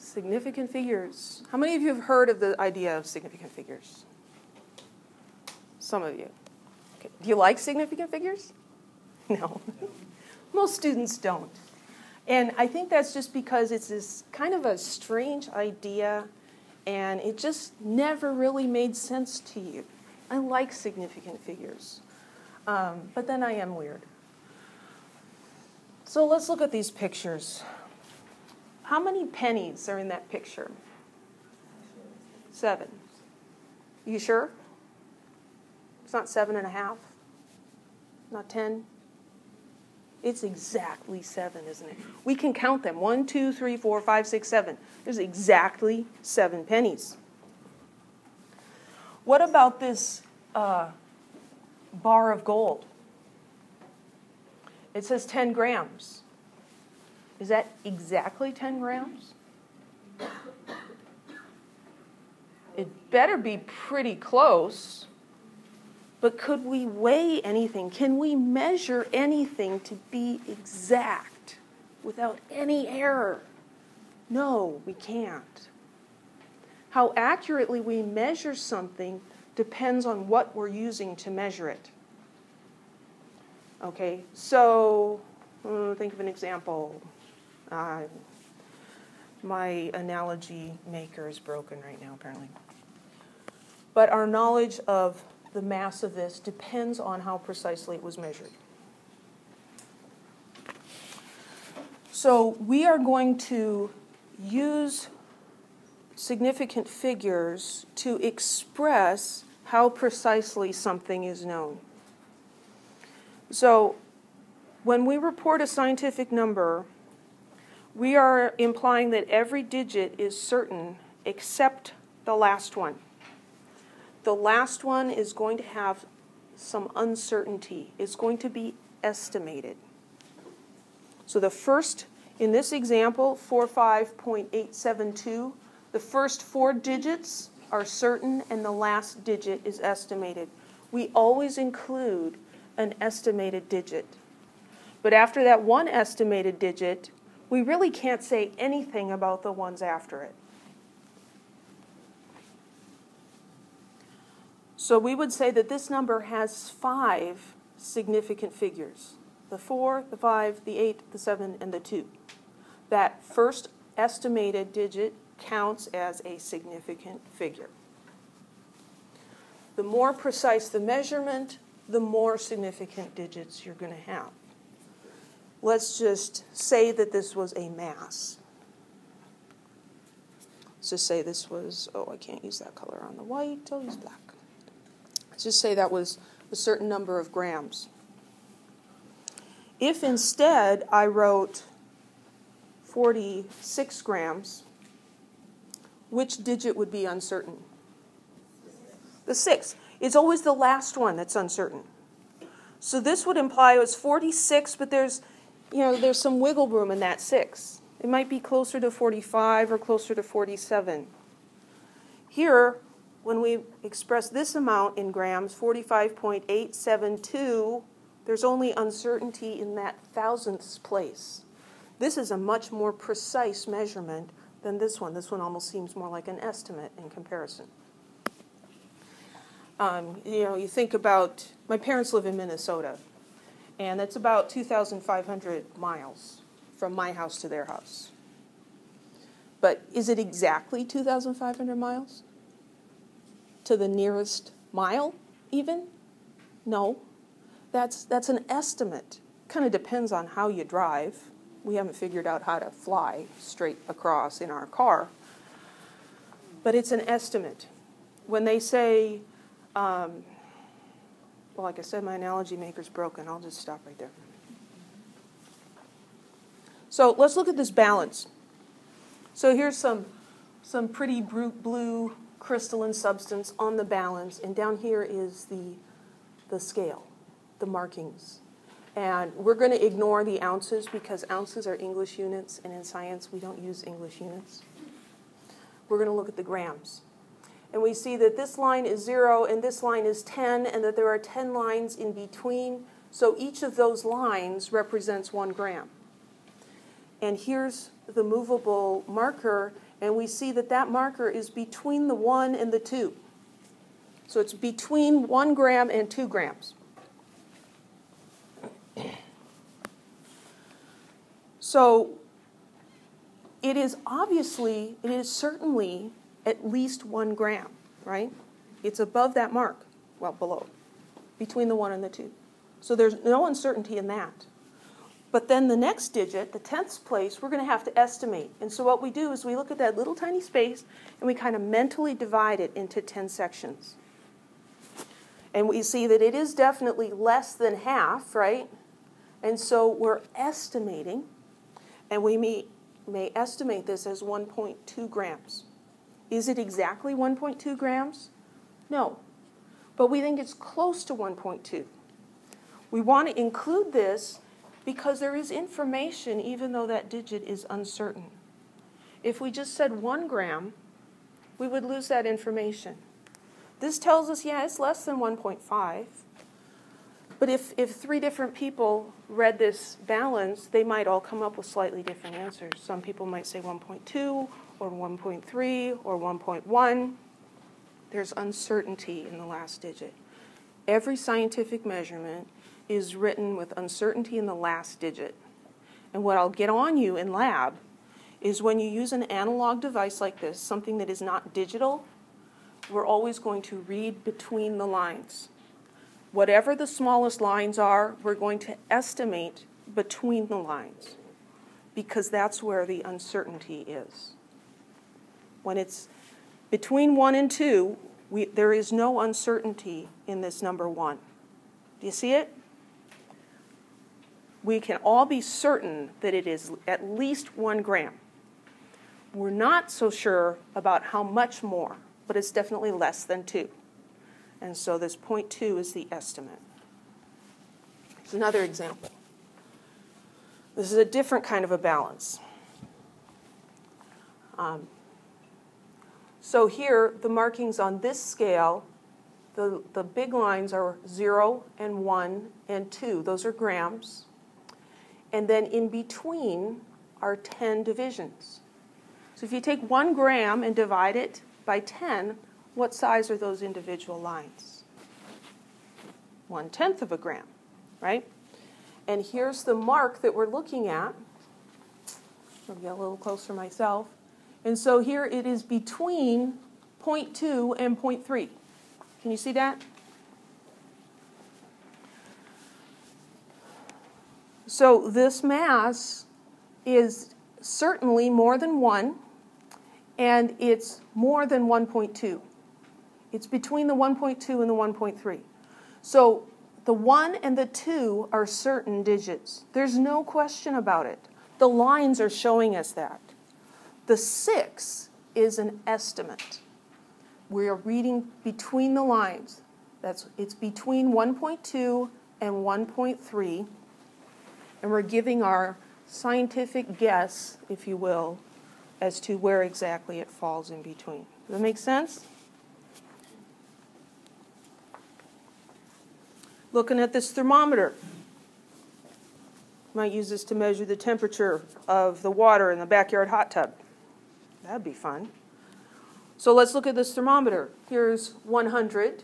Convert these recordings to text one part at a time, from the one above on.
Significant figures. How many of you have heard of the idea of significant figures? Some of you. Okay. Do you like significant figures? No. Most students don't. And I think that's just because it's this kind of a strange idea, and it just never really made sense to you. I like significant figures, but then I am weird. So let's look at these pictures. How many pennies are in that picture? 7. You sure? It's not 7.5? Not 10? It's exactly 7, isn't it? We can count them. 1, 2, 3, 4, 5, 6, 7. There's exactly 7 pennies. What about this bar of gold? It says 10 grams. Is that exactly 10 grams? It better be pretty close. But could we weigh anything? Can we measure anything to be exact without any error? No, we can't. How accurately we measure something depends on what we're using to measure it. Okay, so think of an example. My analogy maker is broken right now, apparently. But our knowledge of the mass of this depends on how precisely it was measured. So we are going to use significant figures to express how precisely something is known. So when we report a scientific number, we are implying that every digit is certain except the last one. The last one is going to have some uncertainty. It's going to be estimated. So the first, in this example, 45.872, the first 4 digits are certain and the last digit is estimated. We always include an estimated digit. But after that one estimated digit, we really can't say anything about the ones after it. So we would say that this number has 5 significant figures. The 4, the 5, the 8, the 7, and the 2. That first estimated digit counts as a significant figure. The more precise the measurement, the more significant digits you're going to have. Let's just say that this was a mass. Let's just say this was, I can't use that color on the white, I'll use black. Let's just say that was a certain number of grams. If instead I wrote 46 grams, which digit would be uncertain? The 6. It's always the last one that's uncertain. So this would imply it was 46, but there's some wiggle room in that 6. It might be closer to 45 or closer to 47. Here, when we express this amount in grams, 45.872, there's only uncertainty in that thousandths place. This is a much more precise measurement than this one. This one almost seems more like an estimate in comparison. You think about, my parents live in Minnesota, and that's about 2,500 miles from my house to their house. But is it exactly 2,500 miles? To the nearest mile, even? No. That's an estimate. Kind of depends on how you drive. We haven't figured out how to fly straight across in our car. But it's an estimate. When they say, like I said, my analogy maker's broken. I'll just stop right there. So let's look at this balance. So here's some pretty blue crystalline substance on the balance, and down here is the scale, the markings. And we're going to ignore the ounces because ounces are English units, and in science we don't use English units. We're going to look at the grams. And we see that this line is 0 and this line is 10, and that there are 10 lines in between. So each of those lines represents 1 gram. And here's the movable marker, and we see that that marker is between the 1 and the 2. So it's between 1 gram and 2 grams. So it is certainly at least 1 gram, right? It's above that mark, well, below, between the 1 and the 2. So there's no uncertainty in that. But then the next digit, the 10th place, we're going to have to estimate. And so what we do is we look at that little tiny space and we kind of mentally divide it into 10 sections. And we see that it is definitely less than half, right? And so we're estimating, and we may estimate this as 1.2 grams. Is it exactly 1.2 grams? No. But we think it's close to 1.2. We want to include this because there is information even though that digit is uncertain. If we just said 1 gram, we would lose that information. This tells us, yeah, it's less than 1.5. But if 3 different people read this balance, they might all come up with slightly different answers. Some people might say 1.2 or 1.3 or 1.1. There's uncertainty in the last digit. Every scientific measurement is written with uncertainty in the last digit. And what I'll get on you in lab is when you use an analog device like this, something that is not digital, we're always going to read between the lines. Whatever the smallest lines are, we're going to estimate between the lines because that's where the uncertainty is. When it's between 1 and 2, there is no uncertainty in this number 1. Do you see it? We can all be certain that it is at least 1 gram. We're not so sure about how much more, but it's definitely less than 2. And so this 0.2 is the estimate. Here's another example. This is a different kind of a balance. So here, the markings on this scale, the big lines are 0 and 1 and 2. Those are grams. And then in between are 10 divisions. So if you take 1 gram and divide it by 10, what size are those individual lines? 1/10 of a gram, right? And here's the mark that we're looking at. I'll get a little closer myself. And so here it is between 0.2 and 0.3. Can you see that? So this mass is certainly more than 1, and it's more than 1.2. It's between the 1.2 and the 1.3. So the 1 and the 2 are certain digits. There's no question about it. The lines are showing us that. The 6 is an estimate. We are reading between the lines. It's between 1.2 and 1.3, and we're giving our scientific guess, if you will, as to where exactly it falls in between. Does that make sense? Looking at this thermometer. Might use this to measure the temperature of the water in the backyard hot tub. That'd be fun. So let's look at this thermometer. Here's 100,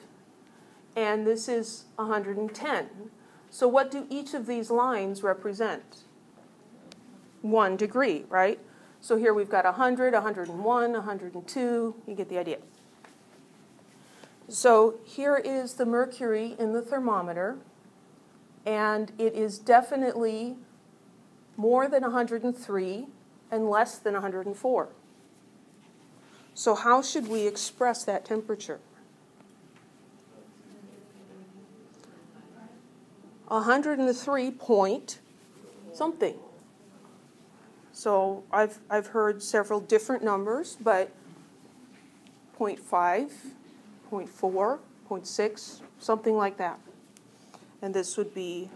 and this is 110. So what do each of these lines represent? 1 degree, right? So here we've got 100, 101, 102. You get the idea. So here is the mercury in the thermometer, and it is definitely more than 103 and less than 104. So how should we express that temperature? 103 point something. So I've heard several different numbers, but 0.5, 0.4, 0.6, something like that. And this would be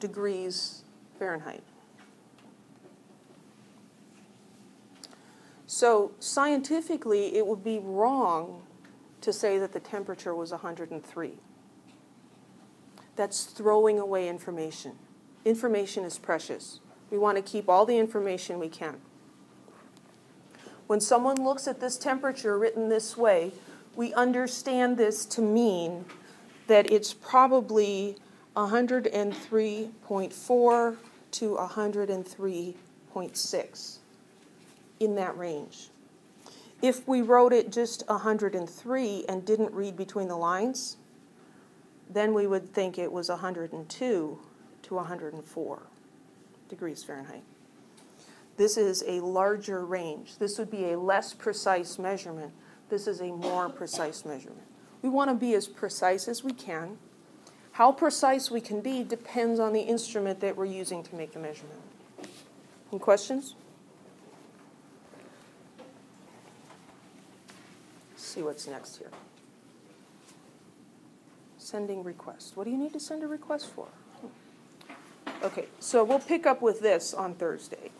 degrees Fahrenheit. So scientifically, it would be wrong to say that the temperature was 103. That's throwing away information. Information is precious. We want to keep all the information we can. When someone looks at this temperature written this way, we understand this to mean that it's probably 103.4 to 103.6 in that range. If we wrote it just 103 and didn't read between the lines, then we would think it was 102 to 104 degrees Fahrenheit. This is a larger range. This would be a less precise measurement. This is a more precise measurement. We want to be as precise as we can. How precise we can be depends on the instrument that we're using to make the measurement. Any questions? Let's see what's next here. Sending request. What do you need to send a request for? Okay, so we'll pick up with this on Thursday.